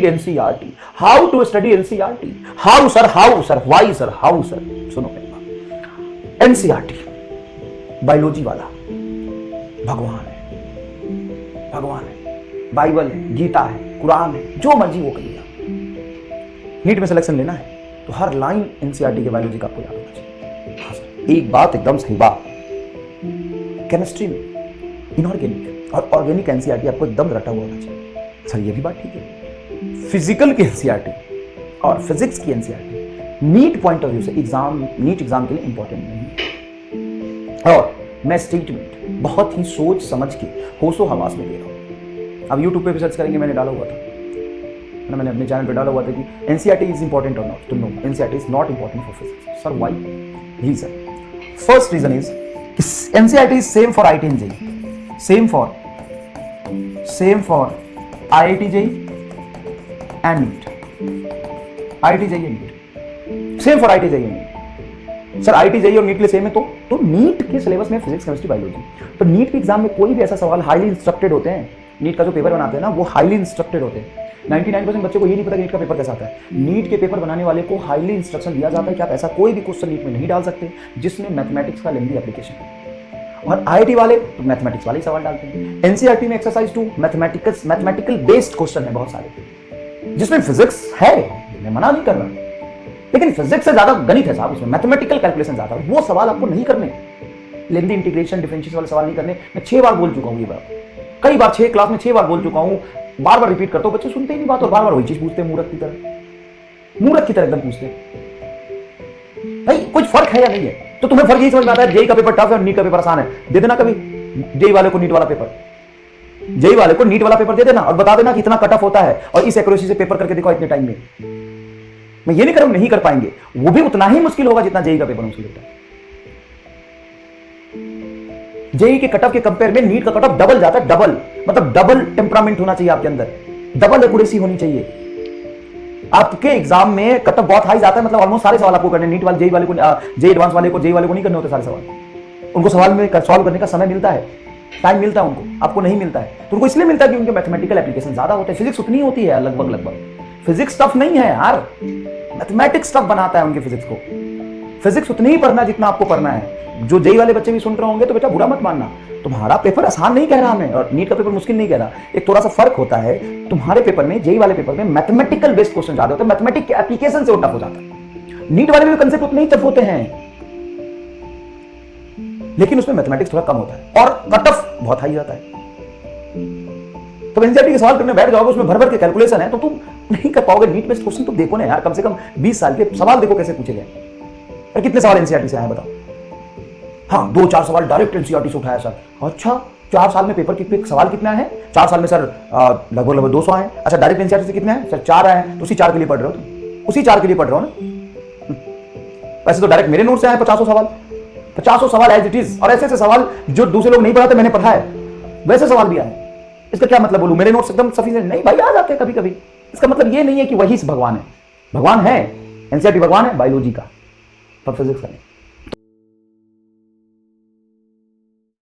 NCERT. How to study NCERT? How sir? How sir? Why sir? How sir? सुनो मेरी बात। NCERT biology वाला भगवान है, भगवान है, बाइबल है, गीता है, कुरान है, जो मर्जी वो करिए। नीट में सिलेक्शन लेना है तो हर लाइन NCERT के बायोलॉजी का आपको याद होना चाहिए। हाँ सर, एक बात एकदम सही बात, केमिस्ट्री में इनऑर्गेनिक और ऑर्गेनिक NCERT आपको एकदम रटा हुआ होना चाहिए। सर ये भी बात ठीक है। फिजिकल की NCERT और फिजिक्स की NCERT NEET point of view से नीट एग्जाम के लिए इंपॉर्टेंट नहीं है। और मैं स्टेटमेंट बहुत ही सोच समझ के होशो हवास में दे रहा हूं। अब यूट्यूब पे भी सर्च करेंगे, मैंने डाला हुआ था ना, मैंने अपने चैनल पे डाला हुआ था कि NCERT इज इंपॉर्टेंट और नॉट। तो no, NCERT is not important for physics. Sir why? Reason, first reason is NCERT इज same for IIT and JEE, same for IIT JEE and NEET, IIT JEE and NEET, same for IIT JEE and NEET। Sir IIT JEE और NEET के लिए same है तो NEET के syllabus में physics, chemistry, biology. तो NEET के exam में कोई भी ऐसा सवाल हाईली इंस्ट्रक्टेड होते हैं, NEET का जो पेपर बनाते हैं ना वो हाईली इंस्ट्रक्टेड होते हैं। 99% बच्चे को ये नहीं पता कि नीट का पेपर कैसा आता है। नीट के पेपर बनाने वाले को हाईली इंस्ट्रक्शन दिया जाता है कि आप ऐसा कोई भी क्वेश्चन नीट में नहीं डाल सकते जिसमें मैथमेटिक्स का लेंदी एप्लीकेशन है। और IIT वाले तो मैथमेटिक्स वाले ही सवाल डालते हैं। NCERT में एक्सरसाइज 2 मैथमेटिकल बेस्ड क्वेश्चन है बहुत सारे, जिसमें फिजिक्स है, मैं मना नहीं कर रहा, लेकिन फिजिक्स से ज्यादा गणित है साहब, उसमें मैथमेटिकल कैलकुलेशन ज्यादा है। वो सवाल आपको नहीं करने, लेंदी इंटीग्रेशन, डिफरेंशिएशन वाले सवाल नहीं करने। मैं 6 बार बोल चुका हूं, ये बात कई बार, 6 क्लास में 6 बार बोल चुका हूं, बार बार रिपीट करता हूं, बच्चे सुनते ही नहीं बात और बार बार वही चीज पूछते हैं, मूर्ख की तरह एकदम पूछते हैं। भाई कुछ फर्क है या नहीं है? तो तुम्हें फर्क यही समझ में आता है जेईई का पेपर टफ है और नीट का पेपर आसान है। दे देना कभी जेईई वाले को नीट वाला पेपर, जेईई वाले को नीट वाला पेपर दे देना और बता देना कि इतना कट ऑफ होता है और इस एक्यूरेसी से पेपर करके दिखाओ इतने टाइम में। मैं ये नहीं करूं नहीं कर पाएंगे, वो भी उतना ही मुश्किल होगा जितना जेईई का पेपर मुश्किल होता है। जेईई के कटऑफ के कंपेयर में नीट का कटऑफ डबल जाता है, डबल मतलब डबल टेम्परामेंट होना चाहिए आपके अंदर, डबल एक्यूरेसी होनी चाहिए। आपके एग्जाम में कटऑफ बहुत हाई जाता है, मतलब ऑलमोस्ट सारे सवाल आपको करने, नीट वाले जेईई वाले को, जेईई एडवांस वाले को, जेईई वाले को नहीं करने होते सारे सवाल। उनको सवाल में सॉल्व करने का समय मिलता है, टाइम मिलता है उनको, आपको नहीं मिलता है। तो उनको इसलिए मिलता है कि उनके मैथमेटिकल एप्लीकेशन ज्यादा होते हैं। फिजिक्स उतनी होती है लगभग, फिजिक्स टफ नहीं है यार, मैथमेटिक्स टफ बनाता है उनके फिजिक्स को। फिजिक्स उतनी ही पढ़ना जितना आपको पढ़ना है। जो जेईई वाले बच्चे भी सुन रहे होंगे तो बेटा बुरा मत मानना, तुम्हारा पेपर आसान नहीं कह रहा मैं, और नीट का पेपर मुश्किल नहीं कह रहा। एक थोड़ा सा फर्क होता है, तुम्हारे पेपर में, जेईई वाले पेपर में मैथमेटिकल बेस्ड क्वेश्चन ज्यादा होते हैं, मैथमेटिक के एप्लीकेशन से वो टफ हो जाता है। नीट वाले में कंसेप्ट उतने ही टफ होते हैं, लेकिन उसमें मैथमेटिक्स थोड़ा कम होता है और कट ऑफ बहुत हाई जाता है। तो NCERT के सवाल करने बैठ जाओगे, उसमें भर भर के कैलकुलेशन है, तो तुम नहीं कर पाओगे। नीट बेस्ड क्वेश्चन तुम देखो ना यार, कम से कम 20 साल के सवाल देखो कैसे पूछे गए। और कितने सवाल NCERT से आए बताओ? हाँ 2-4 सवाल डायरेक्ट NCERT से उठाया सर। अच्छा 4 साल में पेपर के सवाल कितने आए हैं? 4 साल में सर लगभग 200 आए। अच्छा डायरेक्ट NCERT से कितने आए सर? 4 आए हैं। तो उसी 4 के लिए पढ़ रहे हो तुम, उसी 4 के लिए पढ़ रहे हो ना। वैसे तो डायरेक्ट मेरे नोट से आए 50 सवाल, 50 सवाल एज इट इज, और ऐसे सवाल जो दूसरे लोग नहीं पढ़ाते मैंने पढ़ा है, वैसे सवाल भी आए। इसका क्या मतलब बोलूं? मेरे नोट्स एकदम सफिशिएंट नहीं भाई, आ जाते हैं कभी कभी। इसका मतलब ये नहीं है कि वही भगवान है। भगवान है, NCERT भगवान है बायोलॉजी का, पर फिजिक्स का नहीं।